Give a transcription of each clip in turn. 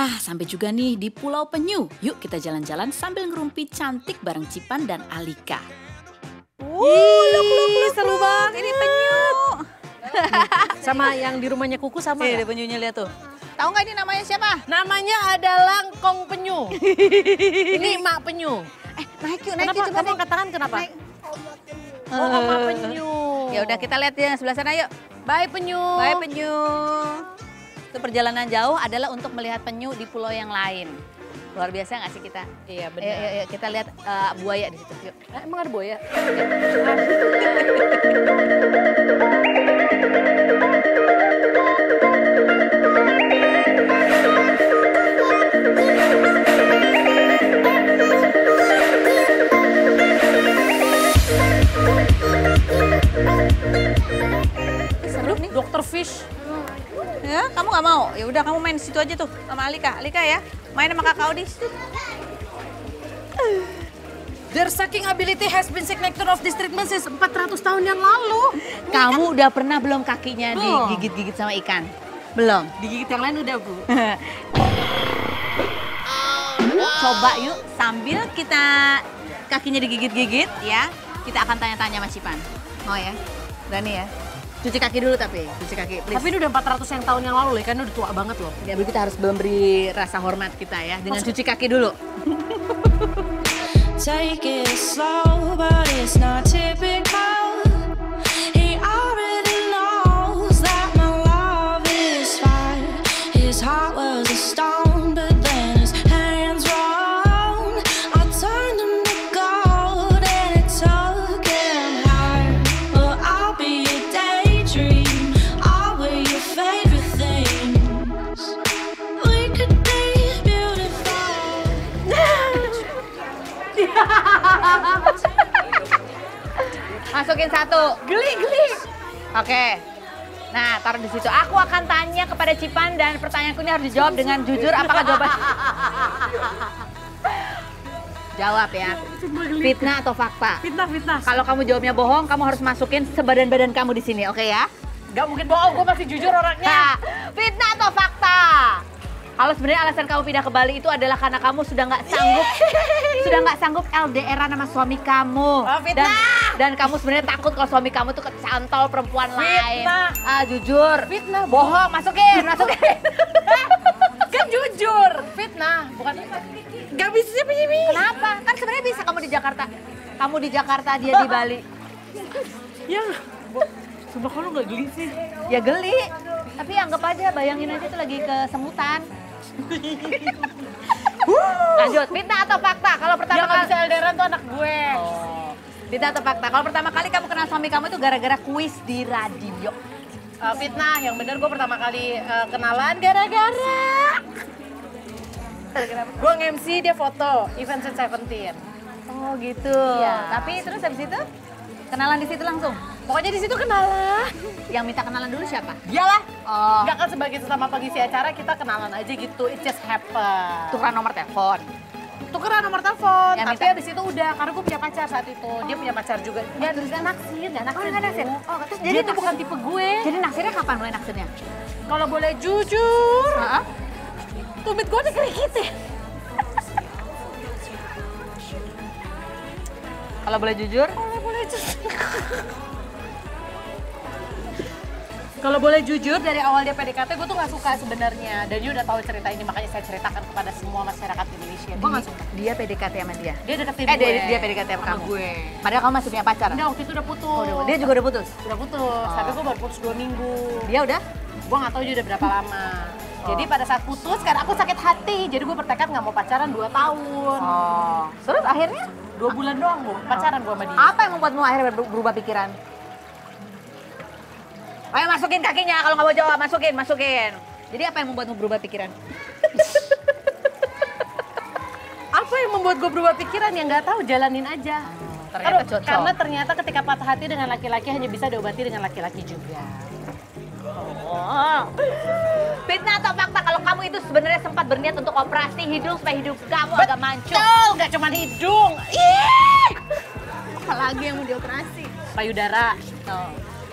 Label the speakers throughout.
Speaker 1: Nah, sampai juga nih di Pulau Penyu. Yuk kita jalan-jalan sambil ngerumpi cantik bareng Cipan dan Alika.
Speaker 2: Look, seru banget.
Speaker 3: Ini penyu.
Speaker 2: Sama yang di rumahnya Kuku sama
Speaker 3: Ada
Speaker 2: nggak?
Speaker 3: penyunya, lihat tuh. Tahu nggak ini namanya siapa?
Speaker 2: Namanya adalah Kong Penyu. Ini Mak Penyu.
Speaker 3: Naik yuk,
Speaker 2: Kenapa?
Speaker 3: coba
Speaker 2: Kamu angkat tangan kenapa?
Speaker 3: Naik.
Speaker 2: Oh, Oma Penyu.
Speaker 3: Ya udah kita lihat yang sebelah sana yuk.
Speaker 2: Bye Penyu.
Speaker 3: Bye penyu. Itu perjalanan jauh adalah untuk melihat penyu di pulau yang lain. Luar biasa nggak sih kita?
Speaker 2: Iya benar.
Speaker 3: Ayo, kita lihat buaya di situ. Yuk.
Speaker 2: Emang ada buaya?
Speaker 3: Seru nih.
Speaker 2: Dokter Fish.
Speaker 3: Ya, kamu nggak mau? Ya udah kamu main di situ aja tuh sama Alika. Alika ya, main sama kakak di situ.
Speaker 2: Their sucking ability has been signature of this treatment since 400 tahun yang lalu.
Speaker 3: Kamu udah pernah belum kakinya
Speaker 2: Belum.
Speaker 3: digigit-gigit sama ikan? Belum.
Speaker 2: Digigit yang lain udah, Bu.
Speaker 3: Coba yuk sambil kita kakinya digigit-gigit ya, kita akan tanya-tanya sama Cipan. Mau ya? Berani ya? Cuci kaki dulu tapi, cuci kaki please.
Speaker 2: Tapi ini udah 400 yang tahun yang lalu loh, kan udah tua banget loh.
Speaker 3: Ya, kita harus memberi rasa hormat kita ya dengan cuci kaki dulu.
Speaker 4: Take it slow, but it's not typical. He already knows that my love is fire. His heart was a stone, but then his hands were on. I turned him to gold and it took him higher. But I'll be a daydream. I'll wear your favorite things. We could be beautiful.
Speaker 3: Masukin satu. Geli. Oke. Nah, taruh di situ. Aku akan tanya kepada Cipan dan pertanyaanku ini harus dijawab dengan jujur. Apakah jawaban? Jawab ya. Fitnah atau fakta?
Speaker 2: Fitnah.
Speaker 3: Kalau kamu jawabnya bohong, kamu harus masukin sebadan-badan kamu di sini, oke ya?
Speaker 2: Gak mungkin bohong, gue masih jujur orangnya.
Speaker 3: Nah, fitnah atau fakta? Kalau sebenarnya alasan kamu pindah ke Bali itu adalah karena kamu sudah nggak sanggup LDR-an sama suami kamu.
Speaker 2: Oh, fitnah.
Speaker 3: Dan kamu sebenarnya takut kalau suami kamu tuh kecantol perempuan lain.
Speaker 2: Fitnah.
Speaker 3: Jujur.
Speaker 2: Fitnah,
Speaker 3: Bohong, masukin.
Speaker 2: Kan jujur. Fitnah, bukan. Gak bisa sih.
Speaker 3: Kenapa? Kan sebenarnya bisa kamu di Jakarta. Kamu di Jakarta, dia di Bali.
Speaker 2: Ya, sumpah kalau gak geli sih.
Speaker 3: Ya geli. Tapi anggap aja, bayangin aja tuh lagi kesemutan. Lanjut, fitnah atau fakta? Kalau pertama
Speaker 2: Dia gak
Speaker 3: kali
Speaker 2: bisa LDR-an tuh anak gue.
Speaker 3: fitnah atau fakta? Kalau pertama kali kamu kenal suami kamu itu gara-gara kuis di radio.
Speaker 2: Fitnah, yang bener gue pertama kali kenalan gara-gara gue nge-MC, dia foto event Set 17.
Speaker 3: Oh gitu.
Speaker 2: Iya.
Speaker 3: Tapi terus habis itu kenalan di situ langsung.
Speaker 2: Pokoknya di situ kenalan.
Speaker 3: Yang minta kenalan dulu siapa?
Speaker 2: Dialah.
Speaker 3: Oh,
Speaker 2: Enggak kan sebagai sesama pengisi acara kita kenalan aja gitu. It just happen.
Speaker 3: tukeran nomor telepon.
Speaker 2: Tukeran nomor telepon.
Speaker 3: Yang
Speaker 2: Tapi
Speaker 3: minta-
Speaker 2: habis itu udah, karena gue punya pacar saat itu. Dia punya pacar juga. Ya tulisnya naksir, gak naksir.
Speaker 3: nggak naksir.
Speaker 2: Bu.
Speaker 3: Oh, terus
Speaker 2: Dia
Speaker 3: jadi
Speaker 2: tuh bukan tipe gue.
Speaker 3: Jadi naksirnya kapan mulai naksirnya?
Speaker 2: Kalau boleh jujur,
Speaker 3: Heeh.
Speaker 2: tumit gue udah kerikit ya.
Speaker 3: Kalau boleh jujur?
Speaker 2: Kalau boleh jujur, dari awal dia PDKT gue tuh gak suka sebenarnya. Dan dia udah tahu cerita ini, makanya saya ceritakan kepada semua masyarakat Indonesia. Gue gak suka.
Speaker 3: Dia PDKT sama dia.
Speaker 2: Dia deketin
Speaker 3: Eh,
Speaker 2: gue.
Speaker 3: dia PDKT sama kamu.
Speaker 2: gue.
Speaker 3: Padahal kamu masih punya pacar.
Speaker 2: Enggak, waktu itu udah putus.
Speaker 3: Oh, dia juga udah putus.
Speaker 2: Udah putus, tapi gue baru putus 2 minggu.
Speaker 3: Dia udah?
Speaker 2: Gue gak tahu dia udah berapa lama. Jadi pada saat putus, karena aku sakit hati, jadi gue bertekad gak mau pacaran 2 tahun.
Speaker 3: Oh. Terus akhirnya
Speaker 2: 2 bulan doang, Bu, pacaran gue sama dia.
Speaker 3: apa yang membuatmu akhirnya berubah pikiran? Ayo masukin kakinya, kalau nggak mau jawab masukin. Jadi apa yang membuatmu berubah pikiran?
Speaker 2: Apa yang membuat gue berubah pikiran? Ya nggak tahu, jalanin aja.
Speaker 3: Ternyata cocok.
Speaker 2: Karena ternyata ketika patah hati dengan laki-laki hanya bisa diobati dengan laki-laki juga.
Speaker 3: Oh. Fitnah atau fakta kalau kamu itu sebenarnya sempat berniat untuk operasi hidung supaya hidup kamu agak mancung?
Speaker 2: Betul, nggak cuma hidung. Ih!
Speaker 3: Apalagi yang mau dioperasi?
Speaker 2: Payudara.
Speaker 3: Oh.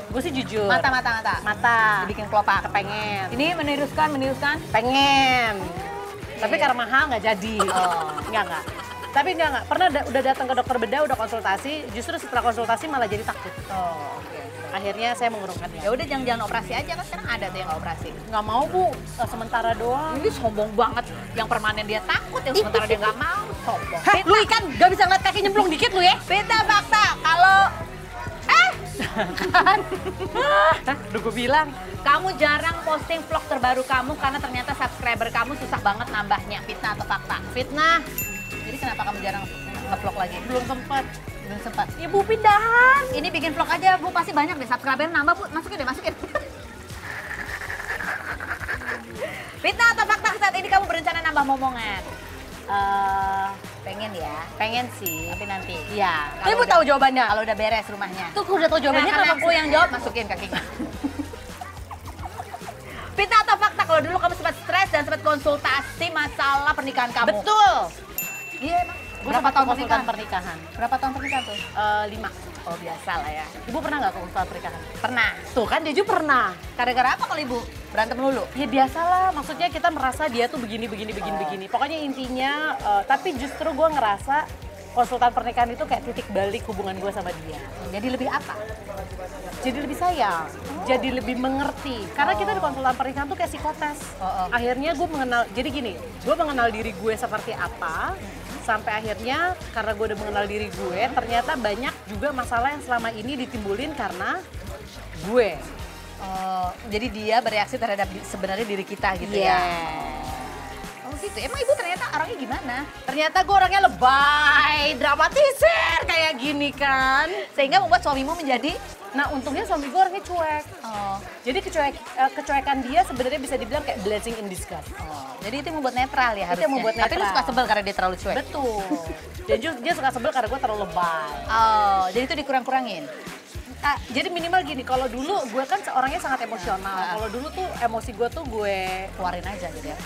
Speaker 2: Gue sih jujur.
Speaker 3: Mata.
Speaker 2: Mata.
Speaker 3: Dibikin kelopak.
Speaker 2: Pengen.
Speaker 3: Ini menirukan.
Speaker 2: Pengen. Tapi karena mahal nggak jadi. Enggak. Tapi enggak. Pernah udah datang ke dokter bedah, udah konsultasi, justru setelah konsultasi malah jadi takut.
Speaker 3: Oke.
Speaker 2: Akhirnya saya mengurungkannya.
Speaker 3: Ya udah jangan operasi aja kan sekarang ada tuh yang nggak operasi.
Speaker 2: Nggak mau Bu, sementara doang.
Speaker 3: Ini sombong banget. Yang permanen dia takut, yang sementara dia nggak mau. Sombong.
Speaker 2: Hah, lu ikan nggak bisa ngeliat kaki nyemplung dikit lu ya?
Speaker 3: Beta fakta kalau
Speaker 2: Kan? Udah gue bilang.
Speaker 3: kamu jarang posting vlog terbaru kamu karena ternyata subscriber kamu susah banget nambahnya. Fitnah atau fakta?
Speaker 2: Fitnah.
Speaker 3: Jadi kenapa kamu jarang nge-vlog lagi?
Speaker 2: Belum sempat.
Speaker 3: Belum sempat.
Speaker 2: Ya Bu, pindahan.
Speaker 3: Ini bikin vlog aja Bu, pasti banyak deh subscriber nambah Bu. Masukin. Fitnah atau fakta saat ini kamu berencana nambah momongan? Pengen ya,
Speaker 2: Pengen sih.
Speaker 3: tapi nanti.
Speaker 2: Iya.
Speaker 3: Kalau
Speaker 2: Tapi Bu
Speaker 3: udah-
Speaker 2: tahu jawabannya.
Speaker 3: Kalau udah beres rumahnya.
Speaker 2: Tuh gue udah tahu jawabannya.
Speaker 3: Karena
Speaker 2: kenapa
Speaker 3: aku yang jawab, masukin kakinya. Fitnah atau fakta kalau dulu kamu sempat stres dan sempat konsultasi masalah pernikahan kamu?
Speaker 2: Betul.
Speaker 3: Iya emang.
Speaker 2: Gue
Speaker 3: Berapa tahun
Speaker 2: konsultan
Speaker 3: pernikahan?
Speaker 2: pernikahan?
Speaker 3: Berapa tahun pernikahan tuh?
Speaker 2: 5.
Speaker 3: Oh biasa lah ya.
Speaker 2: Ibu pernah nggak konsultan pernikahan?
Speaker 3: Pernah.
Speaker 2: Tuh kan dia juga pernah.
Speaker 3: Gara-gara apa kalau ibu? Berantem melulu?
Speaker 2: Ya biasalah, maksudnya kita merasa dia tuh begini. Pokoknya intinya, tapi justru gue ngerasa konsultan pernikahan itu kayak titik balik hubungan gue sama dia.
Speaker 3: Jadi lebih apa?
Speaker 2: Jadi lebih sayang, jadi lebih mengerti. Karena kita di konsultan pernikahan tuh kayak psikotes. Akhirnya gue mengenal, jadi gini, gue mengenal diri gue seperti apa, sampai akhirnya karena gue udah mengenal diri gue, ternyata banyak juga masalah yang selama ini ditimbulin karena gue.
Speaker 3: Jadi dia bereaksi terhadap sebenarnya diri kita gitu
Speaker 2: Iya.
Speaker 3: ya? Oh gitu, emang ibu ternyata orangnya gimana?
Speaker 2: Ternyata gue orangnya lebay, dramatisir kayak gini kan.
Speaker 3: Sehingga membuat suamimu menjadi
Speaker 2: Nah untungnya suami gue orangnya cuek. Jadi kecuekan dia sebenarnya bisa dibilang kayak blessing in disguise.
Speaker 3: jadi itu yang membuat netral ya
Speaker 2: Itu
Speaker 3: harusnya.
Speaker 2: yang membuat
Speaker 3: Tapi lu
Speaker 2: netral.
Speaker 3: suka sebel karena dia terlalu cuek?
Speaker 2: Betul. Dia suka sebel karena gue terlalu lebay.
Speaker 3: Oh, jadi itu dikurang-kurangin?
Speaker 2: Jadi minimal gini, kalau dulu gue kan orangnya sangat emosional. Kalau dulu tuh emosi gue tuh gue
Speaker 3: Keluarin aja gitu ya?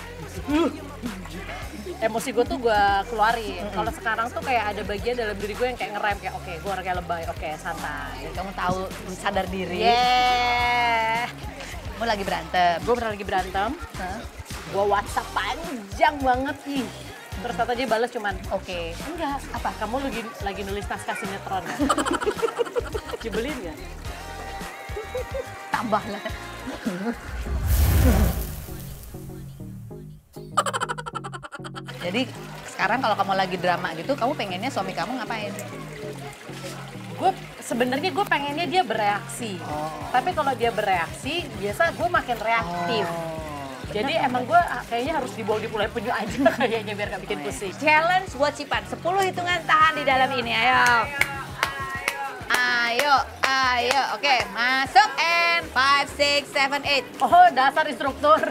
Speaker 2: keluarin. Kalau sekarang tuh kayak ada bagian dalam diri gue yang kayak ngerem kayak oke, gue orangnya lebay, oke santai.
Speaker 3: Jadi kamu tahu, sadar diri.
Speaker 2: Yeah.
Speaker 3: Kamu lagi berantem.
Speaker 2: Gue pernah lagi berantem,
Speaker 3: Hah?
Speaker 2: gue WhatsApp panjang banget ih. Terus kata dia balas cuman,
Speaker 3: Oke.
Speaker 2: enggak, apa kamu lagi nulis naskah sinetron ya? Jebelin ya?
Speaker 3: Tambah lah. Jadi sekarang kalau kamu lagi drama gitu, kamu pengennya suami kamu ngapain?
Speaker 2: Sebenarnya gue pengennya dia bereaksi. Tapi kalau dia bereaksi, biasa gue makin reaktif. Jadi emang gue kayaknya harus dibawa di Pulau Penyu aja kayaknya biar gak bikin pusing.
Speaker 3: Challenge buat Cipan, 10 hitungan tahan di dalam ini, ayo. Ayo, oke, masuk and 5, 6, 7, 8.
Speaker 2: Oh dasar instruktur.
Speaker 3: 1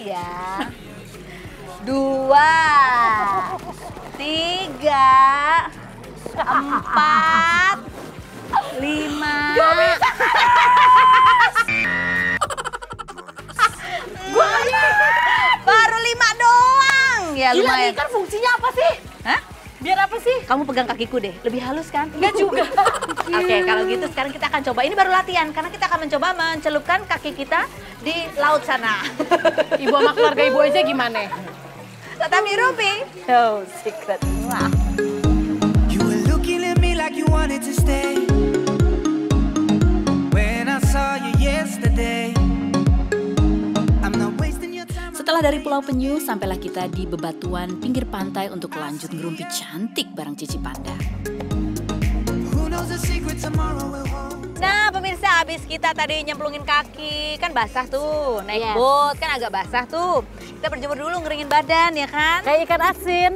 Speaker 3: ya. 2, 3, 4, 5. Gak bisa. Baru 5 doang. Ya
Speaker 2: Gila
Speaker 3: lumayan.
Speaker 2: nih kan fungsinya apa sih?
Speaker 3: Hah?
Speaker 2: Biar apa sih?
Speaker 3: Kamu pegang kakiku deh, lebih halus kan?
Speaker 2: Enggak juga.
Speaker 3: Oke, kalau gitu sekarang kita akan coba. Ini baru latihan, karena kita akan mencoba mencelupkan kaki kita di laut sana.
Speaker 2: Ibu sama keluarga ibu aja gimana?
Speaker 3: Tetap di Ruby.
Speaker 2: Oh, secret.
Speaker 3: Wah.
Speaker 5: You were looking at me like you wanted to stay. When I saw you yesterday, I'm not wasting your time.
Speaker 1: Setelah dari Pulau Penyu, sampailah kita di bebatuan pinggir pantai untuk lanjut ngerumpi cantik bareng Cici Panda.
Speaker 5: Who knows the secret tomorrow will hold?
Speaker 3: Nah, pemirsa, habis kita tadi nyemplungin kaki, kan basah tuh. Naik
Speaker 2: Yes.
Speaker 3: boat, kan agak basah tuh. Kita berjemur dulu, ngeringin badan, ya kan?
Speaker 2: Kayak ikan asin.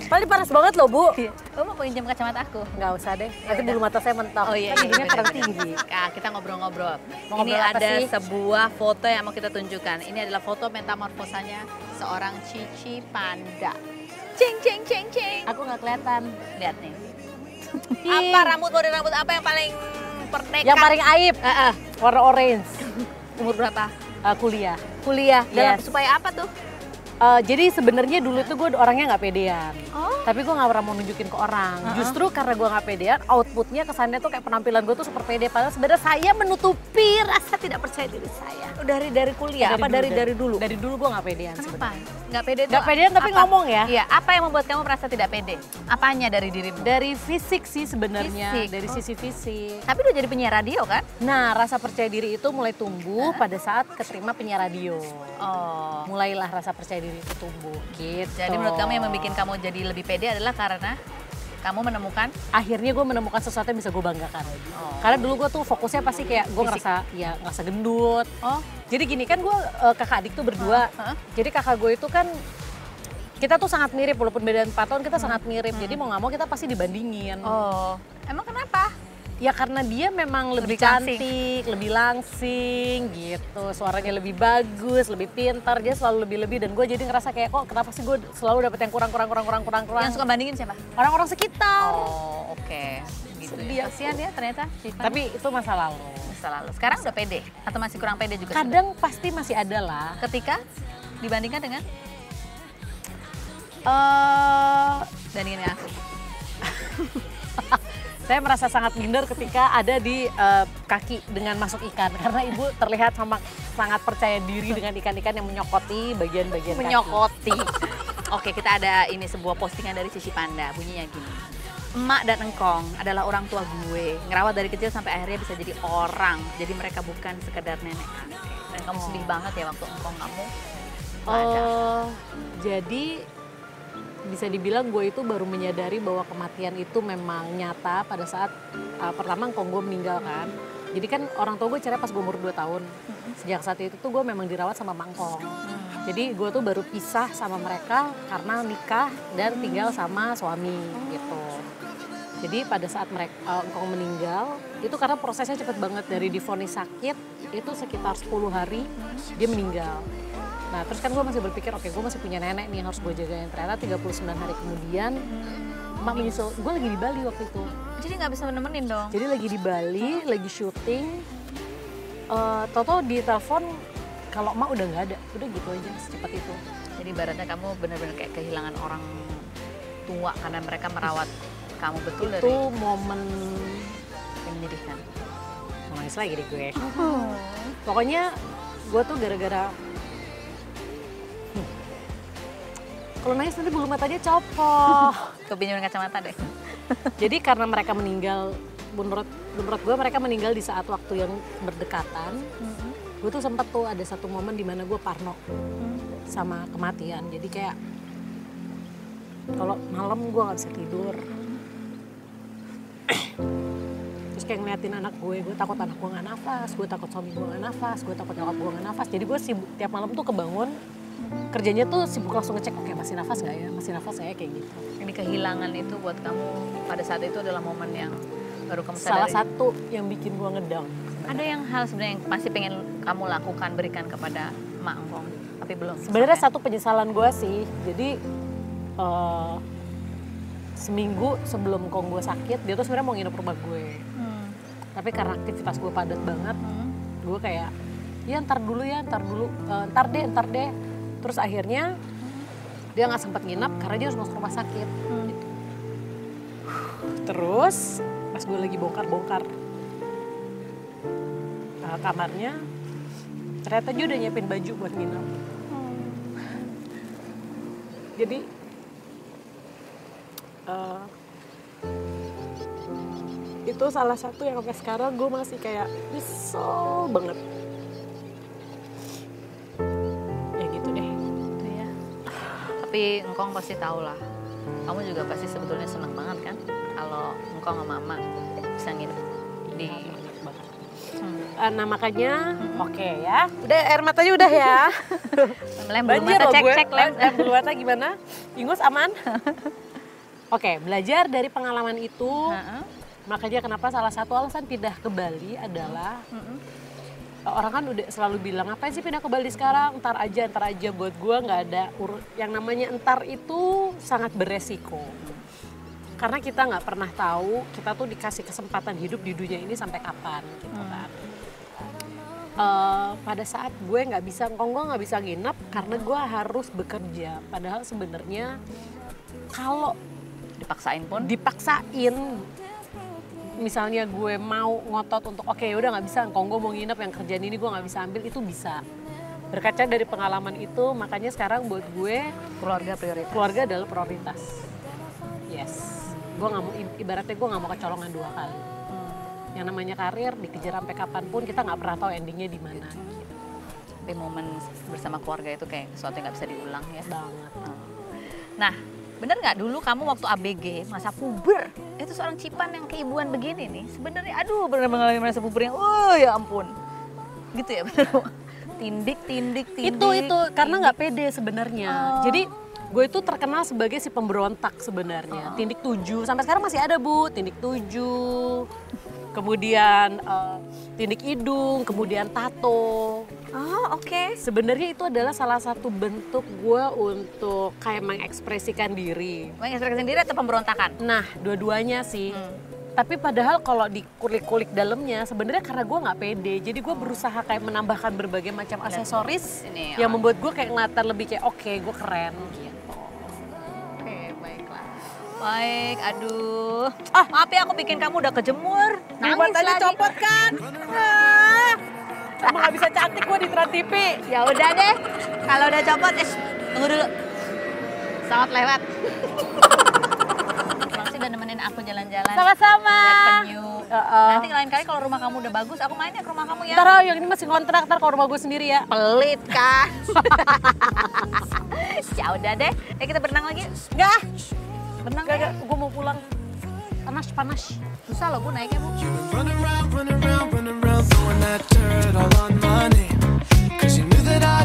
Speaker 2: Paling panas banget loh, Bu.
Speaker 3: Kamu mau pinjam kacamata aku?
Speaker 2: Nggak usah deh, nanti bulu mata saya mentok.
Speaker 3: Oh iya,
Speaker 2: Kan giginya
Speaker 3: iya,
Speaker 2: terlalu
Speaker 3: bener.
Speaker 2: tinggi.
Speaker 3: Nah, kita ngobrol-ngobrol.
Speaker 2: Mau
Speaker 3: Ini
Speaker 2: ngobrol apa
Speaker 3: ada
Speaker 2: sih?
Speaker 3: sebuah foto yang mau kita tunjukkan. Ini adalah foto metamorfosanya seorang Cici Panda. Cing, cing, cing, cing.
Speaker 2: Aku nggak kelihatan.
Speaker 3: Lihat nih. Apa model rambut apa yang paling pernekat?
Speaker 2: Yang paling aib, warna orange.
Speaker 3: Umur berapa?
Speaker 2: Kuliah.
Speaker 3: Kuliah. Dalam
Speaker 2: Yes.
Speaker 3: supaya apa tuh?
Speaker 2: Jadi sebenarnya dulu tuh gue orangnya nggak pedean,
Speaker 3: Oh.
Speaker 2: tapi gue nggak pernah mau nunjukin ke orang. Justru karena gue nggak pedean, outputnya kesannya tuh kayak penampilan gue tuh super pede. Padahal sebenarnya saya menutupi rasa tidak percaya diri saya.
Speaker 3: Dari kuliah apa dari dulu?
Speaker 2: Dari dulu gue nggak pedean
Speaker 3: Kenapa?
Speaker 2: sebenarnya.
Speaker 3: Nggak pede tuh
Speaker 2: Nggak pedean tapi
Speaker 3: apa?
Speaker 2: ngomong ya.
Speaker 3: Iya, apa yang membuat kamu merasa tidak pede? Apanya dari dirimu?
Speaker 2: Dari fisik sih sebenarnya,
Speaker 3: Fisik,
Speaker 2: dari
Speaker 3: oh.
Speaker 2: sisi fisik.
Speaker 3: Tapi udah jadi penyiar radio kan?
Speaker 2: Nah, rasa percaya diri itu mulai tumbuh pada saat keterima penyiar radio.
Speaker 3: Oh.
Speaker 2: Mulailah rasa percaya diri itu tumbuh gitu.
Speaker 3: Jadi menurut kamu yang membuat kamu jadi lebih pede adalah karena kamu menemukan
Speaker 2: akhirnya gue menemukan sesuatu yang bisa gue banggakan. Karena dulu gue tuh fokusnya pasti kayak gue ngerasa gendut.
Speaker 3: oh
Speaker 2: Jadi gini kan gue kakak adik tuh berdua. Jadi kakak gue itu kan kita tuh sangat mirip walaupun beda 4 tahun kita sangat mirip. Jadi mau nggak mau kita pasti dibandingin.
Speaker 3: emang kenapa?
Speaker 2: Ya karena dia memang lebih
Speaker 3: Lebih langsing.
Speaker 2: cantik, lebih langsing gitu. Suaranya lebih bagus, lebih pintar, dia selalu lebih-lebih dan gue jadi ngerasa kayak kok kenapa sih gue selalu dapet yang kurang.
Speaker 3: Yang suka bandingin siapa?
Speaker 2: Orang-orang sekitar.
Speaker 3: Oh oke. Gitu
Speaker 2: Sedih
Speaker 3: ya. Kasihan ya ternyata.
Speaker 2: Tapi itu masa lalu.
Speaker 3: masa lalu. Sekarang udah pede atau masih kurang pede juga?
Speaker 2: Kadang pasti masih ada lah.
Speaker 3: Ketika dibandingkan dengan bandingin dengan aku.
Speaker 2: Saya merasa sangat minder ketika ada di kaki dengan masuk ikan karena ibu terlihat sangat percaya diri dengan ikan-ikan yang menyokoti bagian-bagian kaki.
Speaker 3: Menyokoti. Oke, kita ada ini sebuah postingan dari Sisi Panda, bunyinya gini. Emak dan engkong adalah orang tua gue, ngerawat dari kecil sampai akhirnya bisa jadi orang. Jadi mereka bukan sekedar nenek kakek. Dan kamu sedih banget ya waktu engkong kamu nggak ada.
Speaker 2: Jadi bisa dibilang gue itu baru menyadari bahwa kematian itu memang nyata pada saat pertama engkong gue meninggal kan. Jadi kan orang tua gue cerai pas gue umur 2 tahun. Sejak saat itu tuh gue memang dirawat sama mangkong. Jadi gue tuh baru pisah sama mereka karena nikah dan tinggal sama suami gitu. Jadi pada saat mereka engkong meninggal itu karena prosesnya cepet banget dari divonis sakit itu sekitar 10 hari dia meninggal. Nah terus kan gue masih berpikir oke gue masih punya nenek nih yang harus gue jagain. Ternyata 39 hari kemudian emak menyusul, gue lagi di Bali waktu itu.
Speaker 3: Jadi nggak bisa nemenin dong?
Speaker 2: Jadi lagi di Bali, lagi syuting. Toto di telepon kalau emak udah nggak ada, udah gitu aja secepat itu.
Speaker 3: Jadi ibaratnya kamu benar-benar kayak kehilangan orang tua karena mereka merawat kamu betul
Speaker 2: Itu
Speaker 3: dari
Speaker 2: momen
Speaker 3: yang menyedihkan.
Speaker 2: mau nangis lagi deh gue. Pokoknya gue tuh gara-gara kalau nangis nanti bulu matanya copot.
Speaker 3: Kepinjaman kacamata deh.
Speaker 2: Jadi karena mereka meninggal, menurut gue mereka meninggal di saat waktu yang berdekatan. Gue tuh sempet tuh ada satu momen di mana gue parno sama kematian. Jadi kayak kalau malam gue nggak bisa tidur. Terus kayak ngeliatin anak gue takut anak gue nggak nafas, gue takut suami gue nggak nafas, gue takut nyokap gue nggak nafas. Jadi gue sibuk tiap malam tuh kebangun. Kerjanya tuh sibuk langsung ngecek, oke masih nafas nggak ya, masih nafas nggak ya, kayak gitu.
Speaker 3: Ini kehilangan itu buat kamu pada saat itu adalah momen yang baru kamu sadari.
Speaker 2: Salah satu yang bikin gue ngedown.
Speaker 3: Ada yang hal sebenarnya yang masih pengen kamu lakukan, berikan kepada emak engkong, tapi belum.
Speaker 2: Sebenarnya
Speaker 3: sampai.
Speaker 2: satu penyesalan gue sih, jadi seminggu sebelum kong gue sakit, dia tuh sebenarnya mau nginep rumah gue. Tapi karena aktivitas gue padat banget, gue kayak, ya ntar dulu, ntar deh. Terus akhirnya dia nggak sempat nginep karena dia harus masuk rumah sakit. Gitu. Terus pas gue lagi bongkar kamarnya, ternyata dia udah nyiapin baju buat nginep. Jadi itu salah satu yang sampai sekarang gue masih kayak nyesel banget. Ya gitu deh.
Speaker 3: Gitu ya. Tapi engkong pasti tahu lah. Kamu juga pasti sebetulnya seneng banget kan kalau engkong sama mama bisa nginep di.
Speaker 2: Nah makanya oke ya. Udah air matanya udah ya.
Speaker 3: Lem bulu mata cek lem.
Speaker 2: Bulu mata gimana? Ingus aman? Oke, belajar dari pengalaman itu. Makanya kenapa salah satu alasan pindah ke Bali adalah orang kan udah selalu bilang ngapain sih pindah ke Bali sekarang, ntar aja. Buat gue nggak ada yang namanya entar itu sangat beresiko. Karena kita nggak pernah tahu kita tuh dikasih kesempatan hidup di dunia ini sampai kapan gitu kan. pada saat gue nggak bisa, gue nggak bisa nginep karena gue harus bekerja. Padahal sebenarnya kalau dipaksain, misalnya gue mau ngotot untuk oke, udah nggak bisa, gue mau nginep yang kerjaan ini gue nggak bisa ambil, itu bisa. Berkaca dari pengalaman itu, makanya sekarang buat gue keluarga adalah prioritas. Yes, gue nggak mau, ibaratnya gue nggak mau kecolongan 2 kali. Yang namanya karir dikejar sampai kapanpun, kita nggak pernah tahu endingnya di mana.
Speaker 3: Tapi momen bersama keluarga itu kayak sesuatu yang nggak bisa diulang ya.
Speaker 2: Banget.
Speaker 3: Nah, bener nggak dulu kamu waktu ABG masa puber itu seorang Cipan yang keibuan begini nih sebenarnya, aduh bener mengalami masa puber yang, ya ampun, gitu ya bener. Tindik.
Speaker 2: Itu karena nggak pede sebenarnya. Jadi gue itu terkenal sebagai si pemberontak sebenarnya. Tindik 7 sampai sekarang masih ada Bu, tindik 7. Kemudian tindik hidung, kemudian tato.
Speaker 3: Oke.
Speaker 2: Sebenarnya itu adalah salah satu bentuk gue untuk kayak mengekspresikan diri.
Speaker 3: Mengekspresikan diri atau pemberontakan?
Speaker 2: Nah, dua-duanya sih. Tapi padahal kalau dikulik-kulik dalamnya sebenarnya karena gue nggak pede. Jadi gue berusaha kayak menambahkan berbagai macam aksesoris
Speaker 3: ini,
Speaker 2: yang membuat gue kayak kelihatan lebih kayak oke, gue keren gitu.
Speaker 3: Oke, baiklah. Baik, aduh. Maaf ya aku bikin kamu udah kejemur. Nangis
Speaker 2: Tadi
Speaker 3: lagi.
Speaker 2: copot kan? Emang nggak bisa cantik gue di Trans TV.
Speaker 3: Ya udah deh. Kalau udah copot, tunggu dulu. Selamat lewat. Makasih udah nemenin aku jalan-jalan.
Speaker 2: Sama-sama.
Speaker 3: Lihat penyu. Nanti lain kali kalau rumah kamu udah bagus, aku mainnya ke rumah kamu ya.
Speaker 2: Ntar yang ini masih kontrak, ntar kalau rumah gue sendiri ya.
Speaker 3: Pelit kah? Ya udah deh. Kita berenang lagi.
Speaker 2: Enggak.
Speaker 3: Berenang
Speaker 2: Enggak, gue mau pulang. Panas.
Speaker 3: Susah loh Bu naiknya Bu.
Speaker 5: You've been running around, throwing that dirt all on my name. 'Cause you knew that I